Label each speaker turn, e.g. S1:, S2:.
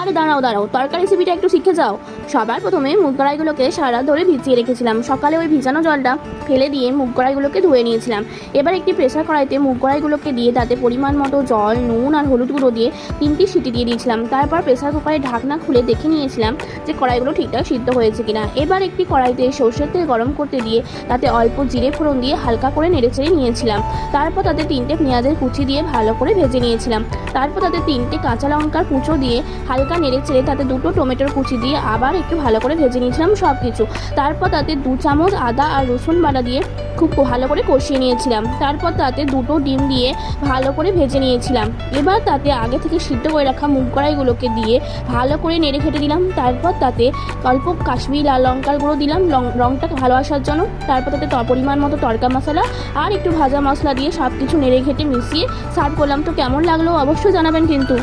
S1: আরে দাঁড়াও দাঁড়াও, তরকারি রেসিপিটা একটু শিখে যাও। সবার প্রথমে মুগ কড়াইগুলোকে সারা রাত ধরে ভিজিয়ে রেখেছিলাম। সকালে ওই ভিজানো জলটা ফেলে দিয়ে মুগ কড়াইগুলোকে ধুয়ে নিয়েছিলাম। এবার একটি প্রেসার কড়াইতে মুগ কড়াইগুলোকে দিয়ে তাতে পরিমাণ মতো জল, নুন আর হলুদ গুঁড়ো দিয়ে 3টি সিটি দিয়ে দিয়েছিলাম। তারপর প্রেসার কুকারের ঢাকনা খুলে দেখে নিয়েছিলাম যে কড়াইগুলো ঠিকঠাক সিদ্ধ হয়েছে কিনা। এবার একটি কড়াইতে সর্ষের তেল গরম করতে দিয়ে তাতে অল্প জিরে ফোড়ন দিয়ে হালকা করে নেড়েচেড়ে নিয়েছিলাম। তারপর তাতে 3টে পেঁয়াজের কুচি দিয়ে ভালো করে ভেজে নিয়েছিলাম। তারপর তাতে 3টে কাঁচা লঙ্কার কুচো দিয়ে হালকা নেড়েচেড়ে তাতে 2টো টমেটোর কুচি দিয়ে আবার একটু ভালো করে ভেজে নিয়েছিলাম সব কিছু। তারপর তাতে 2 চামচ আদা আর রসুন বাটা দিয়ে খুব ভালো করে কষিয়ে নিয়েছিলাম। তারপর তাতে 2টো ডিম দিয়ে ভালো করে ভেজে নিয়েছিলাম। এবার তাতে আগে থেকে সিদ্ধ করে রাখা মুগ কড়াইগুলোকে দিয়ে ভালো করে নেড়ে ঘেটে দিলাম। তারপর তাতে অল্প কাশ্মীরি লাল লঙ্কার গুঁড়ো দিলাম রঙটা ভালো আসার জন্য। তারপর তাতে পরিমাণ মতো তড়কা মশলা আর একটু ভাজা মশলা দিয়ে সব কিছু নেড়ে ঘেটে মিশিয়ে সার্ভ করলাম। তো কেমন লাগলো অবশ্যই জানাবেন কিন্তু।